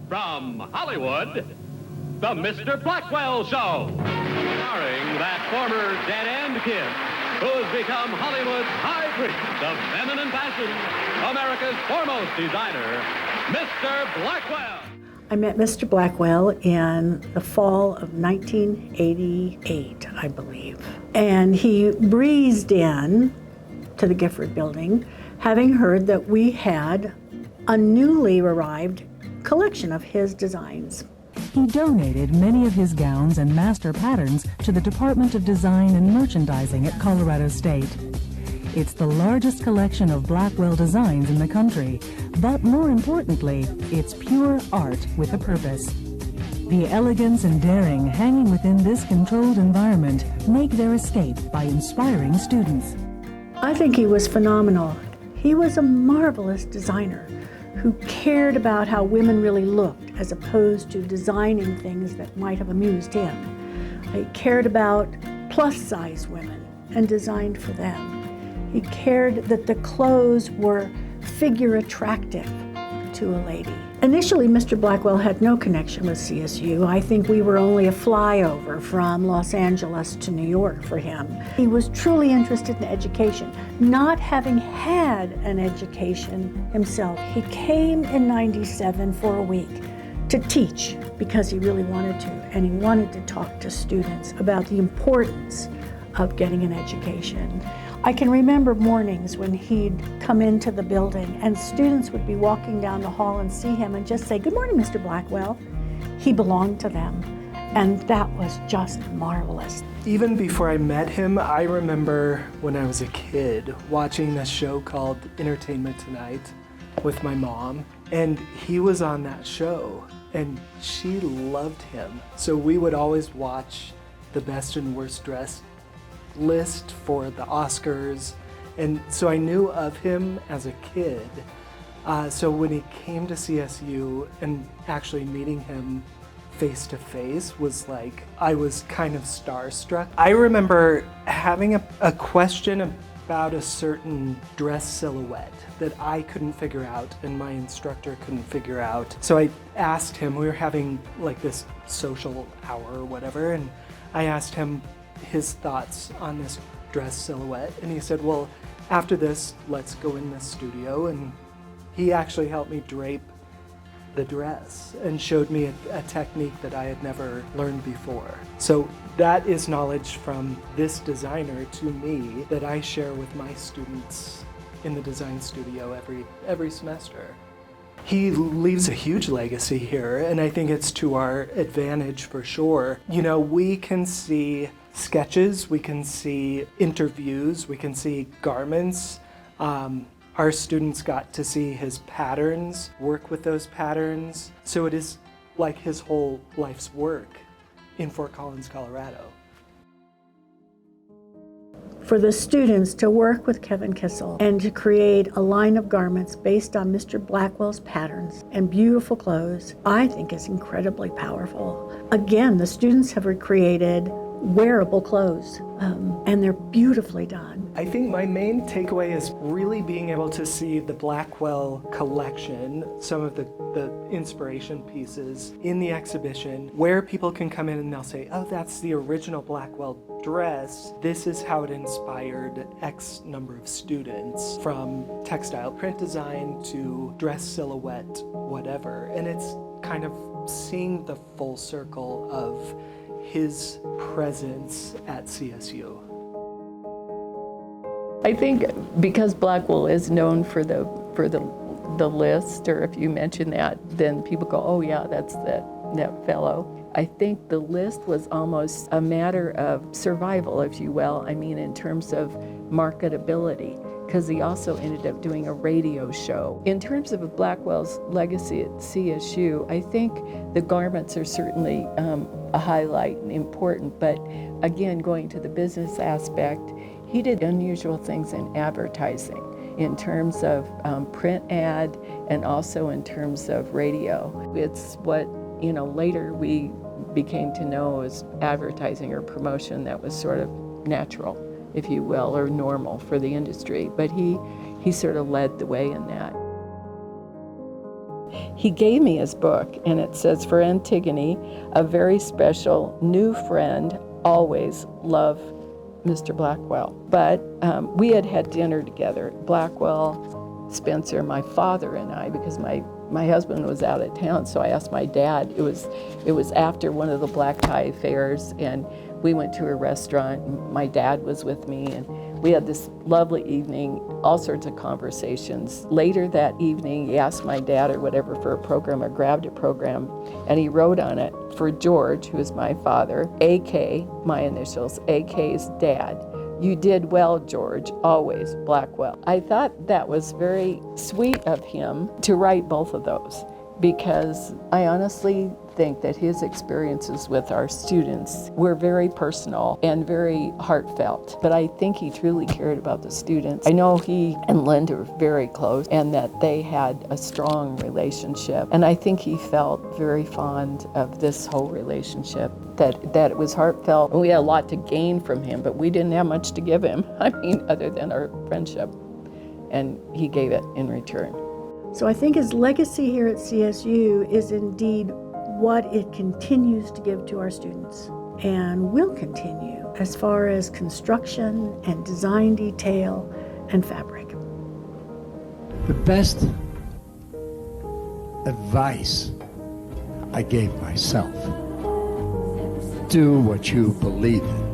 From Hollywood, the Mr. Blackwell Show, starring that former dead-end kid who's become Hollywood's high priest of feminine fashion, America's foremost designer, Mr. Blackwell. I met Mr. Blackwell in the fall of 1988, I believe. And he breezed in to the Gifford Building, having heard that we had a newly arrived collection of his designs. He donated many of his gowns and master patterns to the Department of Design and Merchandising at Colorado State. It's the largest collection of Blackwell designs in the country, but more importantly, it's pure art with a purpose. The elegance and daring hanging within this controlled environment make their escape by inspiring students. I think he was phenomenal. He was a marvelous designer who cared about how women really looked as opposed to designing things that might have amused him. He cared about plus-size women and designed for them. He cared that the clothes were figure attractive to a lady. Initially, Mr. Blackwell had no connection with CSU. I think we were only a flyover from Los Angeles to New York for him. He was truly interested in education, not having had an education himself. He came in '97 for a week to teach because he really wanted to, and he wanted to talk to students about the importance of getting an education. I can remember mornings when he'd come into the building and students would be walking down the hall and see him and just say, "Good morning, Mr. Blackwell." He belonged to them, and that was just marvelous. Even before I met him, I remember when I was a kid watching a show called Entertainment Tonight with my mom, and he was on that show, and she loved him. So we would always watch the best and worst dressed list for the Oscars, and so I knew of him as a kid. So when he came to CSU and actually meeting him face to face was like, I was kind of starstruck. I remember having a question about a certain dress silhouette that I couldn't figure out and my instructor couldn't figure out. So I asked him, we were having like this social hour or whatever, and I asked him his thoughts on this dress silhouette, and he said, well, after this, let's go in the studio, and he actually helped me drape the dress and showed me a technique that I had never learned before. So that is knowledge from this designer to me that I share with my students in the design studio every semester. He leaves a huge legacy here, and I think it's to our advantage for sure. You know, we can see sketches, we can see interviews, we can see garments. Our students got to see his patterns, work with those patterns. So it is like his whole life's work in Fort Collins, Colorado. For the students to work with Kevin Kissel and to create a line of garments based on Mr. Blackwell's patterns and beautiful clothes, I think is incredibly powerful. Again, the students have recreated wearable clothes, and they're beautifully done. I think my main takeaway is really being able to see the Blackwell collection, some of the inspiration pieces in the exhibition, where people can come in and they'll say, oh, that's the original Blackwell dress. This is how it inspired X number of students, from textile print design to dress silhouette, whatever. And it's kind of seeing the full circle of his presence at CSU. I think because Blackwell is known for the list, or if you mention that, then people go, oh yeah, that's that fellow. I think the list was almost a matter of survival, if you will. I mean, in terms of marketability, because he also ended up doing a radio show. In terms of Blackwell's legacy at CSU, I think the garments are certainly a highlight and important, but again, going to the business aspect, he did unusual things in advertising in terms of print ad and also in terms of radio. It's what, you know, later we became to know as advertising or promotion that was sort of natural, if you will, or normal for the industry. But he sort of led the way in that. He gave me his book, and it says, "For Antigone, a very special new friend, always love Mr. Blackwell." But we had had dinner together, Blackwell, Spencer, my father and I, because my husband was out of town, so I asked my dad. It was after one of the black tie fairs, and we went to a restaurant, and my dad was with me, and we had this lovely evening, all sorts of conversations. Later that evening, he asked my dad or whatever for a program, or grabbed a program, and he wrote on it, "For George," who is my father, AK, my initials, AK's dad. "You did well, George, always, Blackwell." I thought that was very sweet of him to write both of those, because I honestly think that his experiences with our students were very personal and very heartfelt. But I think he truly cared about the students. I know he and Linda were very close, and that they had a strong relationship. And I think he felt very fond of this whole relationship, that it was heartfelt. We had a lot to gain from him, but we didn't have much to give him. I mean, other than our friendship. And he gave it in return. So I think his legacy here at CSU is indeed what it continues to give to our students, and will continue as far as construction and design detail and fabric. The best advice I gave myself: do what you believe in.